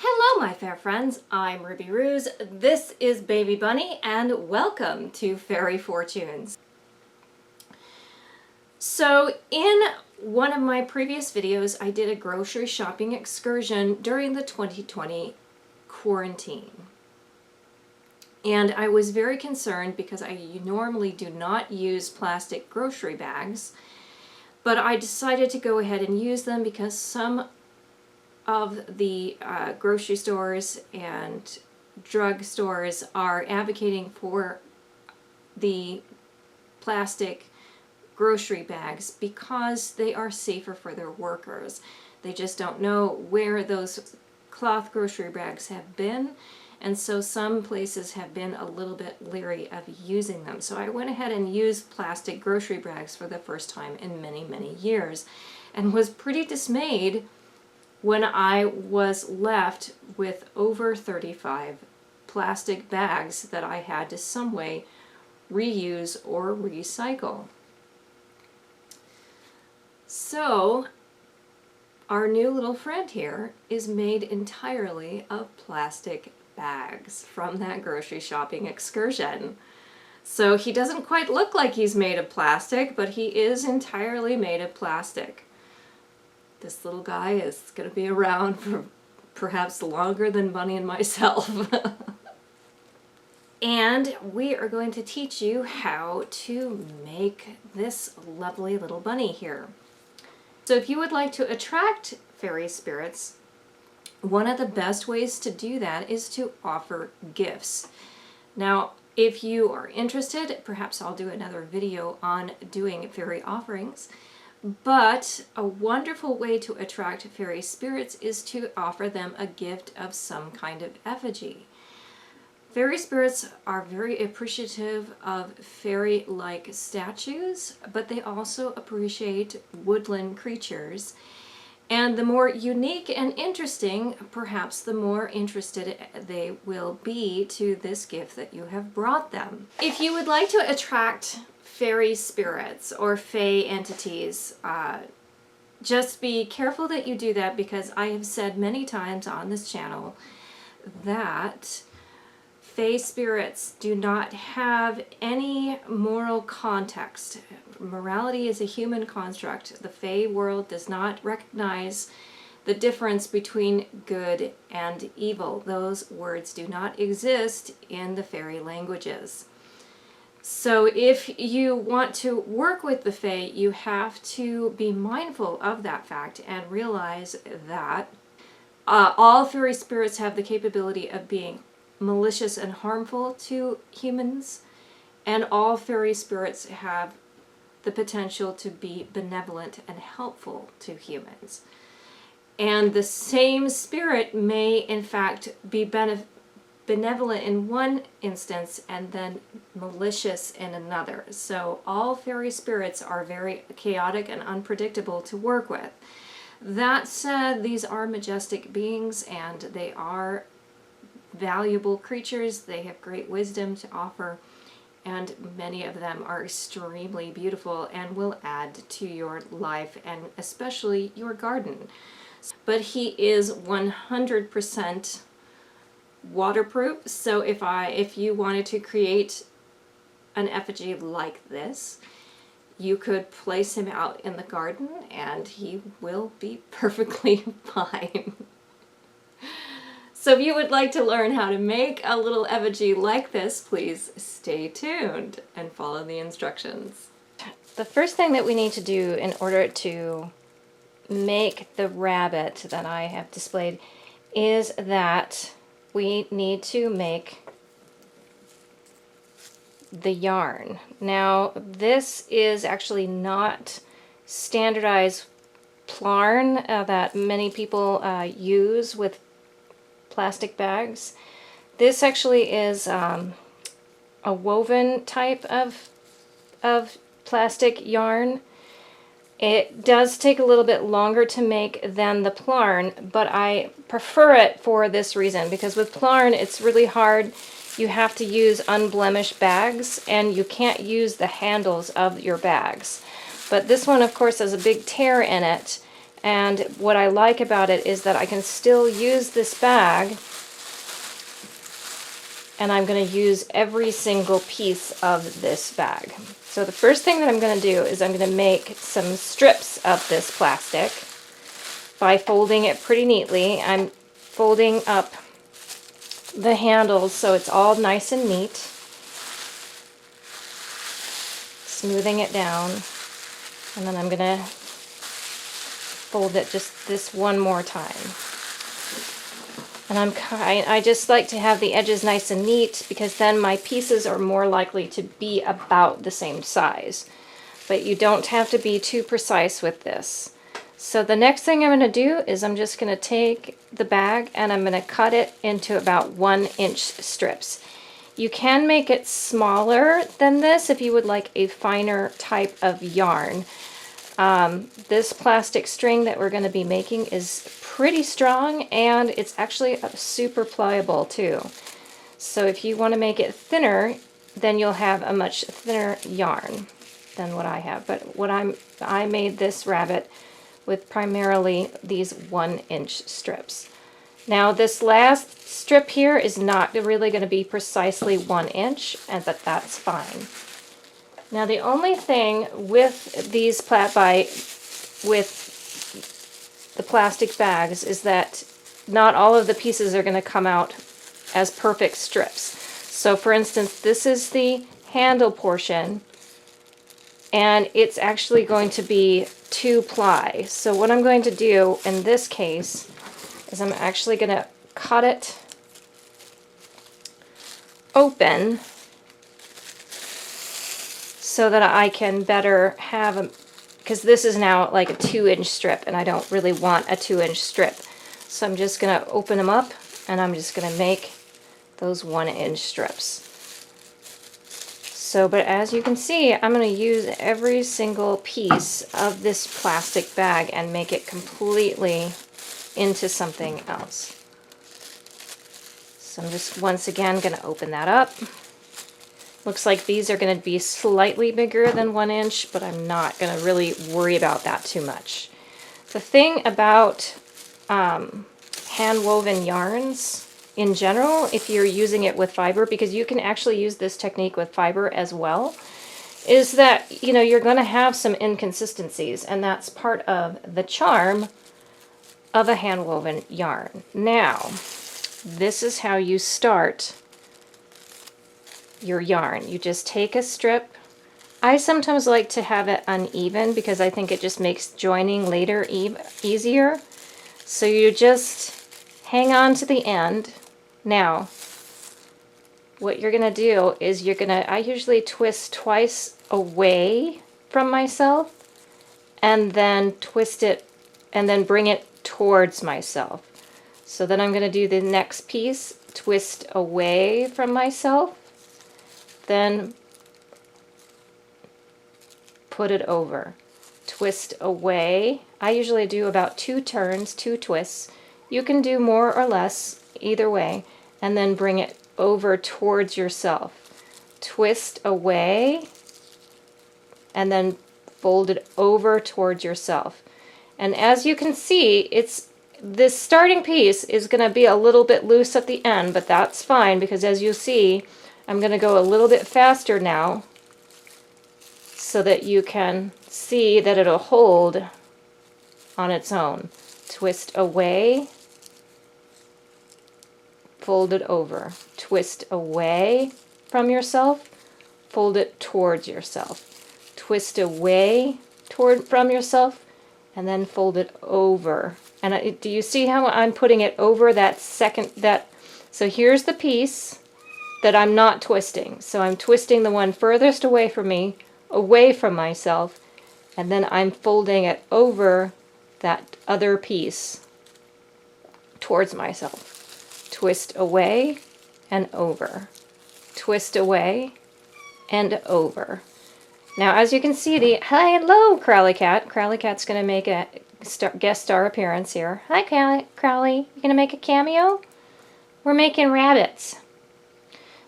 Hello my fair friends, I'm Ruby Ruse, this is Baby Bunny, and welcome to Fairy Fortunes. So in one of my previous videos I did a grocery shopping excursion during the 2020 quarantine. And I was very concerned because I normally do not use plastic grocery bags, but I decided to go ahead and use them because some of the grocery stores and drug stores are advocating for the plastic grocery bags because they are safer for their workers. They just don't know where those cloth grocery bags have been, and so some places have been a little bit leery of using them. So I went ahead and used plastic grocery bags for the first time in many years and was pretty dismayed when I was left with over 35 plastic bags that I had to some way reuse or recycle. So our new little friend here is made entirely of plastic bags from that grocery shopping excursion. So he doesn't quite look like he's made of plastic, but he is entirely made of plastic. This little guy is going to be around for perhaps longer than Bunny and myself. And we are going to teach you how to make this lovely little bunny here. So if you would like to attract fairy spirits, one of the best ways to do that is to offer gifts. Now, if you are interested, perhaps I'll do another video on doing fairy offerings. But a wonderful way to attract fairy spirits is to offer them a gift of some kind of effigy. Fairy spirits are very appreciative of fairy-like statues, but they also appreciate woodland creatures. And the more unique and interesting, perhaps the more interested they will be to this gift that you have brought them. If you would like to attract fairy spirits or fae entities, just be careful that you do that, because I have said many times on this channel that fae spirits do not have any moral context. Morality is a human construct. The fae world does not recognize the difference between good and evil. Those words do not exist in the fairy languages. So if you want to work with the fae, you have to be mindful of that fact and realize that all fairy spirits have the capability of being malicious and harmful to humans, and all fairy spirits have the potential to be benevolent and helpful to humans. And the same spirit may in fact be benevolent in one instance and then malicious in another. So all fairy spirits are very chaotic and unpredictable to work with. That said, these are majestic beings and they are valuable creatures. They have great wisdom to offer, and many of them are extremely beautiful and will add to your life and especially your garden. But he is 100% waterproof, so if you wanted to create an effigy like this, you could place him out in the garden and he will be perfectly fine. So if you would like to learn how to make a little effigy like this, please stay tuned and follow the instructions. The first thing that we need to do in order to make the rabbit that I have displayed is that we need to make the yarn. Now, this is actually not standardized plarn that many people use with plastic bags. This actually is a woven type of plastic yarn. It does take a little bit longer to make than the plarn, but I prefer it for this reason, because with plarn it's really hard. You have to use unblemished bags and you can't use the handles of your bags. But this one, of course, has a big tear in it, And what I like about it is that I can still use this bag, and I'm going to use every single piece of this bag. So the first thing that I'm going to do is I'm going to make some strips of this plastic by folding it pretty neatly. I'm folding up the handles so it's all nice and neat, smoothing it down, and then I'm going to fold it just this one more time. And I just like to have the edges nice and neat because then my pieces are more likely to be about the same size. But you don't have to be too precise with this. So the next thing I'm going to do is I'm just going to take the bag and I'm going to cut it into about 1-inch strips. You can make it smaller than this if you would like a finer type of yarn. This plastic string that we're going to be making is pretty strong, and it's actually super pliable too. So if you want to make it thinner, then you'll have a much thinner yarn than what I have. But I made this rabbit with primarily these 1-inch strips. Now this last strip here is not really going to be precisely 1 inch, but that's fine. Now the only thing with these with the plastic bags is that not all of the pieces are going to come out as perfect strips. So for instance, this is the handle portion, and it's actually going to be 2-ply. So what I'm going to do in this case is I'm actually going to cut it open so that I can better have because this is now like a 2-inch strip and I don't really want a 2-inch strip. So I'm just going to open them up and I'm just going to make those 1-inch strips. So, but as you can see, I'm going to use every single piece of this plastic bag and make it completely into something else. So I'm just once again going to open that up. Looks like these are going to be slightly bigger than 1 inch, but I'm not going to really worry about that too much. The thing about hand-woven yarns in general, if you're using it with fiber, because you can actually use this technique with fiber as well, is that, you know, you're going to have some inconsistencies, and that's part of the charm of a hand-woven yarn. Now, this is how you start your yarn. You just take a strip. I sometimes like to have it uneven because I think it just makes joining later easier. So you just hang on to the end. Now, what you're going to do is I usually twist twice away from myself and then twist it and then bring it towards myself. So then I'm going to do the next piece, twist away from myself, then put it over, twist away. I usually do about 2 turns, 2 twists. You can do more or less, either way, and then bring it over towards yourself. Twist away, and then fold it over towards yourself. And as you can see, this starting piece is going to be a little bit loose at the end, but that's fine because as you see, I'm going to go a little bit faster now so that you can see that it'll hold on its own. Twist away, fold it over. Twist away from yourself, fold it towards yourself. Twist away from yourself, and then fold it over. And do you see how I'm putting it over that second? So here's the piece that I'm not twisting. So I'm twisting the one furthest away from me, away from myself, and then I'm folding it over that other piece towards myself. Twist away and over. Twist away and over. Now, as you can see, hello, Crowley Cat. Crowley Cat's going to make a guest star appearance here. Hi, Crowley. You going to make a cameo? We're making rabbits.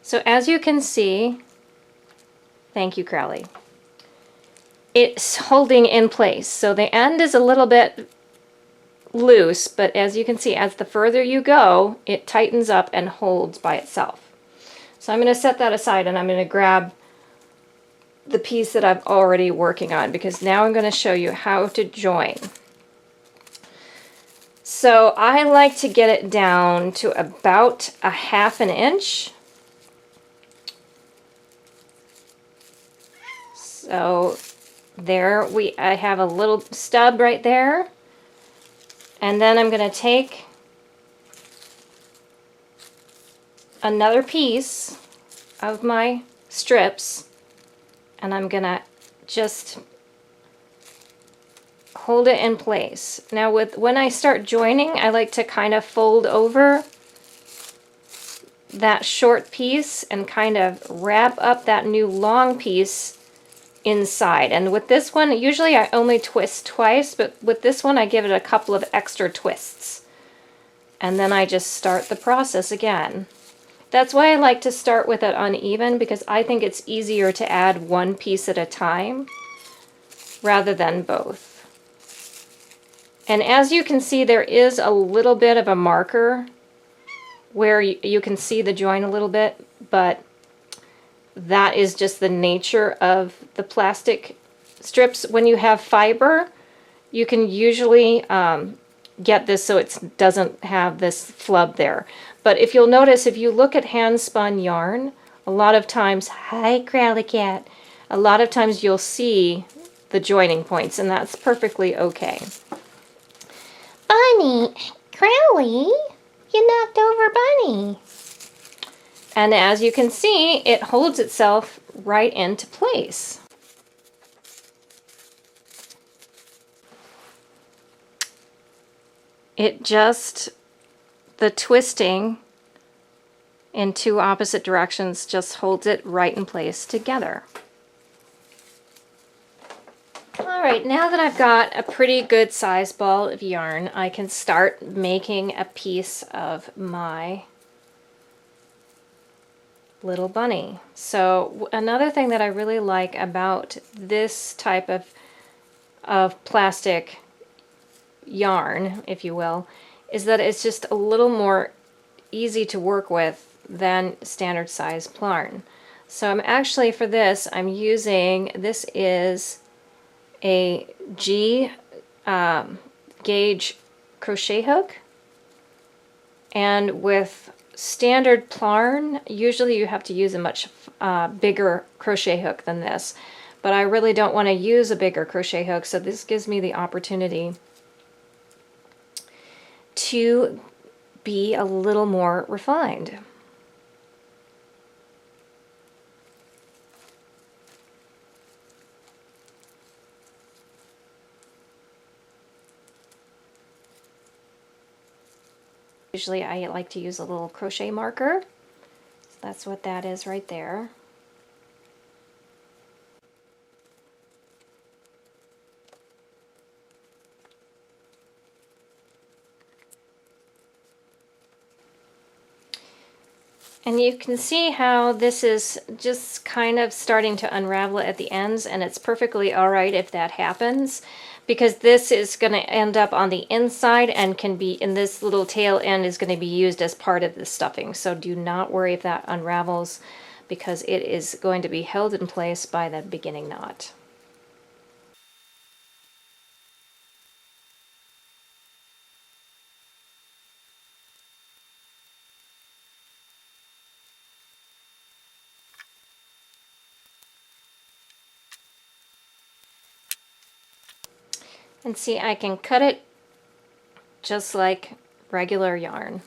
So as you can see, thank you, Crowley, it's holding in place. So the end is a little bit loose, but as you can see, as the further you go, it tightens up and holds by itself. So I'm going to set that aside and I'm going to grab the piece that I'm already working on, because now I'm going to show you how to join. So I like to get it down to about a 1/2 inch. So there I have a little stub right there. And then I'm going to take another piece of my strips and I'm going to just hold it in place. Now when I start joining, I like to kind of fold over that short piece and kind of wrap up that new long piece inside. And with this one, usually I only twist twice, but with this one I give it a couple of extra twists. And then I just start the process again. That's why I like to start with it uneven, because I think it's easier to add one piece at a time rather than both. And as you can see, there is a little bit of a marker where you can see the join a little bit, but that is just the nature of the plastic strips. When you have fiber, you can usually get this so it doesn't have this flub there. But if you'll notice, if you look at hand spun yarn, a lot of times, hi Crowley Cat, a lot of times you'll see the joining points, and that's perfectly okay. Bunny, Crowley, you knocked over Bunny. And as you can see, it holds itself right into place. The twisting in two opposite directions just holds it right in place together. Alright, now that I've got a pretty good size ball of yarn, I can start making a piece of my little bunny. So another thing that I really like about this type of plastic yarn, if you will, is that it's just a little more easy to work with than standard size yarn. So I'm actually, for this, I'm using, this is a G gauge crochet hook, and with standard yarn, usually you have to use a much bigger crochet hook than this, but I really don't want to use a bigger crochet hook, so this gives me the opportunity to be a little more refined. Usually I like to use a little crochet marker. So that's what that is right there. And you can see how this is just kind of starting to unravel at the ends, and it's perfectly alright if that happens, because this is going to end up on the inside and can be, in this little tail end is going to be used as part of the stuffing. So do not worry if that unravels, because it is going to be held in place by the beginning knot. And see, I can cut it just like regular yarn.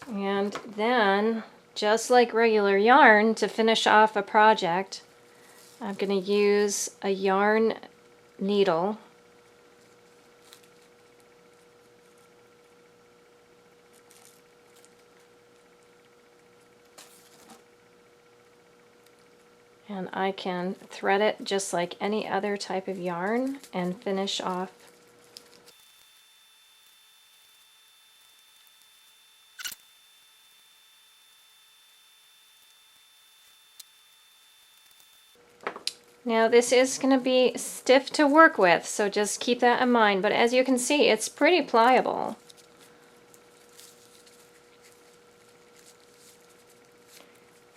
And then, just like regular yarn, to finish off a project, I'm going to use a yarn needle. And I can thread it just like any other type of yarn and finish off . Now this is going to be stiff to work with, so just keep that in mind. But as you can see, it's pretty pliable.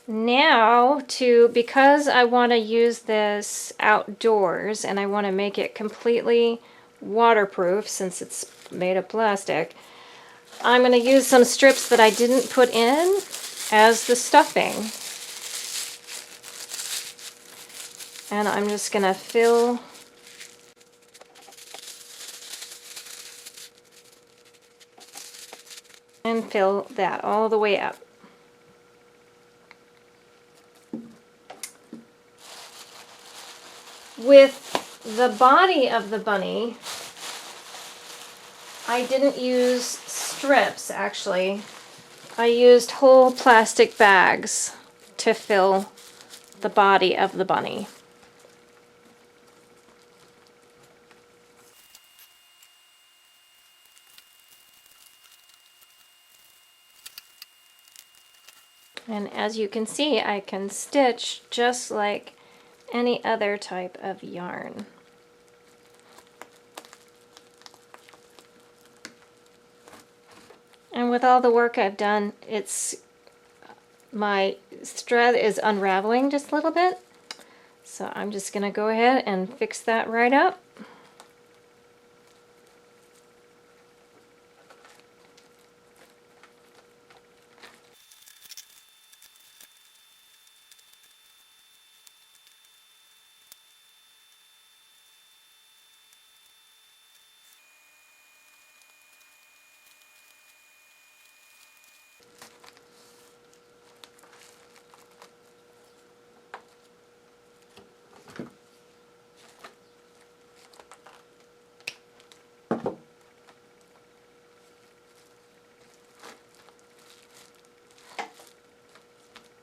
Now, because I want to use this outdoors and I want to make it completely waterproof since it's made of plastic, I'm going to use some strips that I didn't put in as the stuffing. And I'm just going to fill that all the way up. With the body of the bunny, I didn't use strips actually. I used whole plastic bags to fill the body of the bunny. And as you can see, I can stitch just like any other type of yarn. And with all the work I've done, my thread is unraveling just a little bit. So I'm just going to go ahead and fix that right up.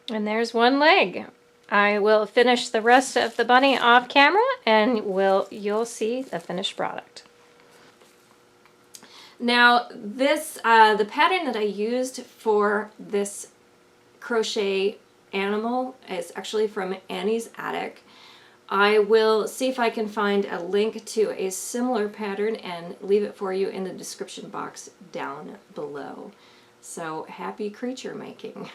And there's one leg. I will finish the rest of the bunny off camera and you'll see the finished product. Now this, the pattern that I used for this crochet animal is actually from Annie's Attic. I will see if I can find a link to a similar pattern and leave it for you in the description box down below. So happy creature making.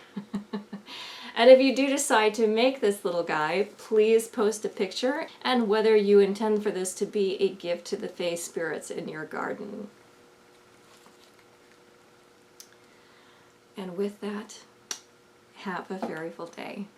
And if you do decide to make this little guy, please post a picture and whether you intend for this to be a gift to the fae spirits in your garden. And with that, have a fairyful day.